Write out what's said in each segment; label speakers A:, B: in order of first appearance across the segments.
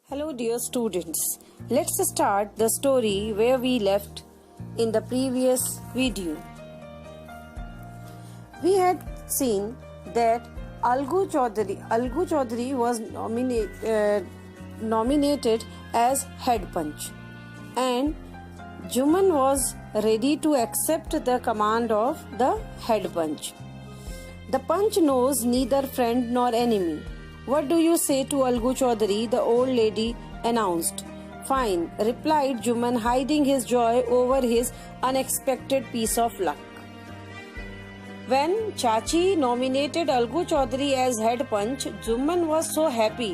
A: Hello dear students, let's start the story where we left in the previous video. We had seen that Algu Chaudhary was nominated as head punch, and Juman was ready to accept the command of the head punch. The punch knows neither friend nor enemy. "What do you say to Algu Chaudhary?" the old lady announced. "Fine," replied Juman, hiding his joy over his unexpected piece of luck. When Chachi nominated Algu Chaudhary as head punch, Juman was so happy.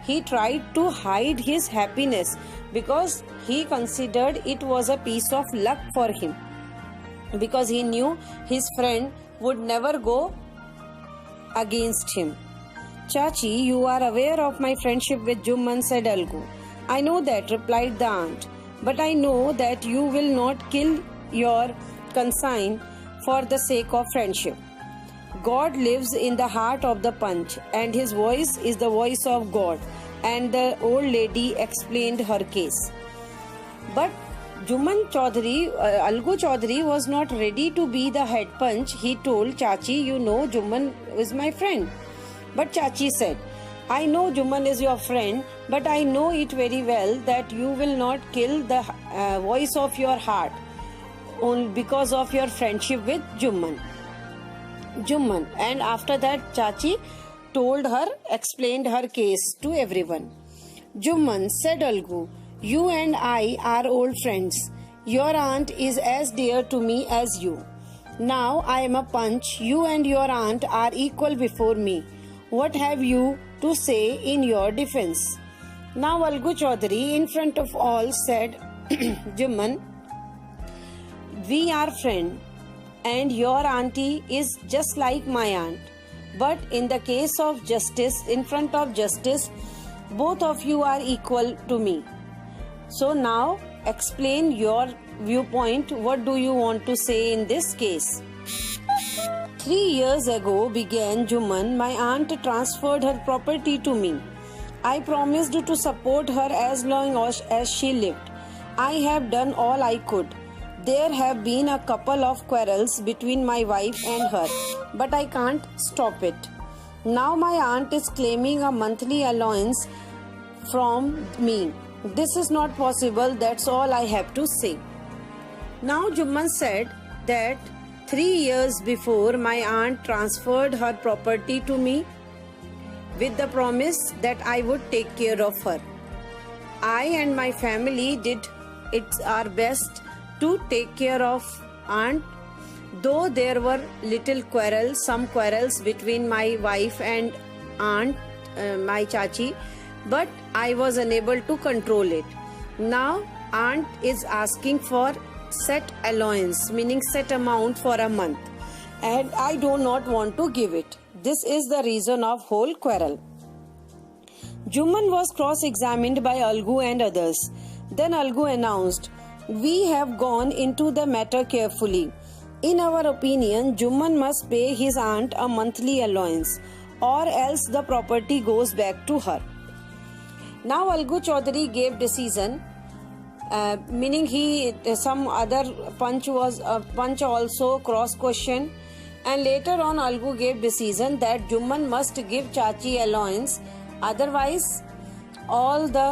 A: He tried to hide his happiness because he considered it was a piece of luck for him, because he knew his friend would never go against him. "Chachi, you are aware of my friendship with Juman," said Algu. "I know that," replied the aunt, "but I know that you will not kill your consign for the sake of friendship. God lives in the heart of the punch, and his voice is the voice of God." And the old lady explained her case. But Algu Chaudhary was not ready to be the head punch. He told Chachi, "You know, Juman is my friend." But Chachi said, "I know Juman is your friend, but I know it very well that you will not kill the voice of your heart only because of your friendship with Juman. And after that, Chachi explained her case to everyone. "Juman," said Algu, "you and I are old friends. Your aunt is as dear to me as you. Now I am a punch. You and your aunt are equal before me. What have you to say in your defense?" Now Algu Chaudhary in front of all said, "Juman, we are friends and your auntie is just like my aunt. But in the case of justice, in front of justice, both of you are equal to me. So now explain your viewpoint. What do you want to say in this case?" 3 years ago, began Juman, "my aunt transferred her property to me. I promised to support her as long as she lived. I have done all I could. There have been a couple of quarrels between my wife and her, but I can't stop it. Now my aunt is claiming a monthly allowance from me. This is not possible. That's all I have to say." Now Juman said that 3 years before, my aunt transferred her property to me with the promise that I would take care of her. I and my family did our best to take care of aunt, though there were some quarrels between my wife and aunt, my Chachi, but I was unable to control it. Now aunt is asking for set allowance, meaning set amount for a month, and I do not want to give it. This is the reason of whole quarrel. Juman was cross-examined by Algu and others. Then Algu announced, "We have gone into the matter carefully. In our opinion, Juman must pay his aunt a monthly allowance, or else the property goes back to her." Now Algu Chaudhary gave decision, meaning some other punch also cross question, and later on Algu gave decision that Juman must give Chachi allowance, otherwise all the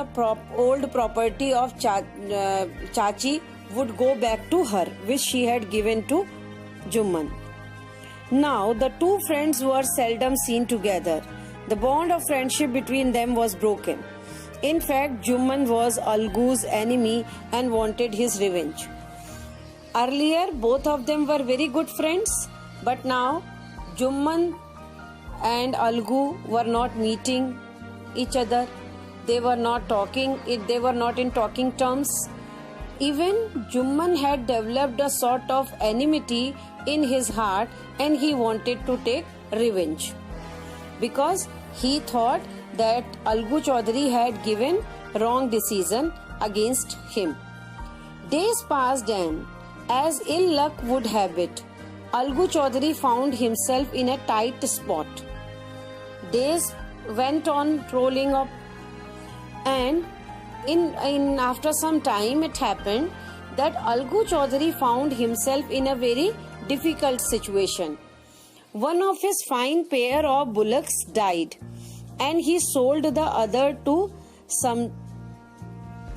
A: old property of Chachi would go back to her, which she had given to Juman. Now the two friends were seldom seen together. The bond of friendship between them was broken. In fact, Juman was Algu's enemy and wanted his revenge. Earlier, both of them were very good friends, but now Juman and Algu were not meeting each other. They were not talking. They were not in talking terms. Even Juman had developed a sort of enmity in his heart, and he wanted to take revenge because he thought that Algu Chaudhary had given wrong decision against him. Days passed, and as ill luck would have it, Algu Chaudhary found himself in a tight spot. Days went on rolling up, And in after some time it happened that Algu Chaudhary found himself in a very difficult situation. One of his fine pair of bullocks died, and he sold the other to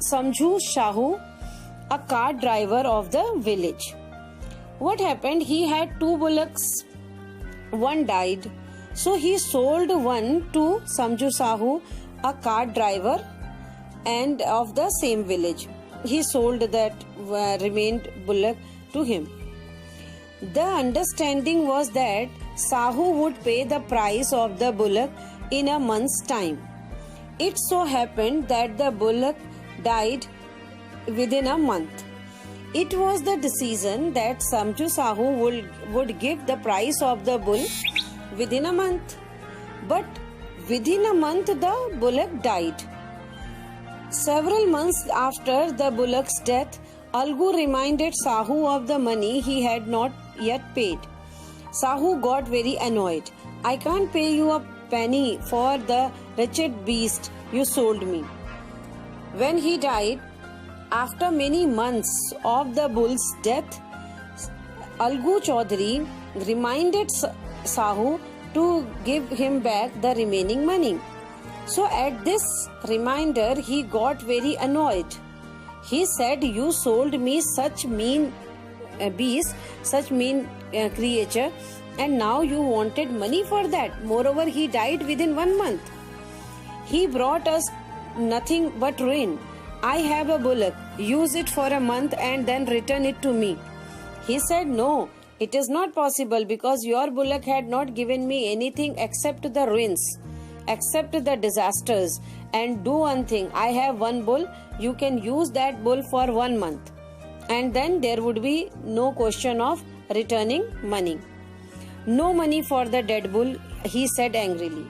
A: Samju Shahu, a cart driver of the village. What happened? He had 2 bullocks. One died, so he sold one to Samju Sahu, a cart driver and of the same village. He sold that remained bullock to him. The understanding was that Sahu would pay the price of the bullock in a month's time. It so happened that the bullock died within a month. It was the decision that Samju Sahu would give the price of the bull within a month. But within a month the bullock died. Several months after the bullock's death, Algu reminded Sahu of the money he had not yet paid. Sahu got very annoyed. I can't pay you a penny for the wretched beast you sold me. When he died, after many months of the bull's death, Algu Chaudhary reminded Sahu to give him back the remaining money. So at this reminder, he got very annoyed. He said, you sold me such mean beast, such mean creature, and now you wanted money for that. Moreover, he died within 1 month. He brought us nothing but ruin. I have a bullock, use it for a month and then return it to me. He said, no, it is not possible, because your bullock had not given me anything except the ruins, except the disasters. And do one thing, I have one bull, you can use that bull for 1 month, and then there would be no question of returning money. No money for the dead bull, he said angrily.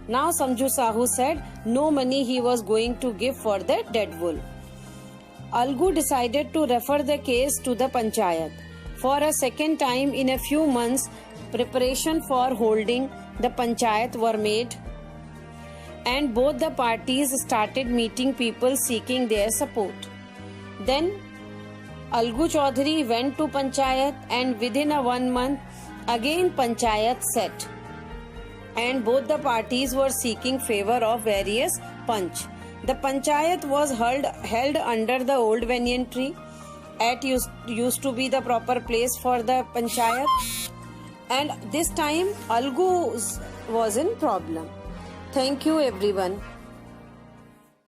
A: Now Samju Sahu said no money he was going to give for the dead bull. Algu decided to refer the case to the Panchayat. For a second time in a few months, preparation for holding the Panchayat were made, and both the parties started meeting people seeking their support. Then Algu Chaudhary went to Panchayat, and within 1 month again Panchayat set, and both the parties were seeking favor of various panch. The Panchayat was held under the old banyan tree. It used to be the proper place for the Panchayat, and this time Algu was in problem. Thank you everyone.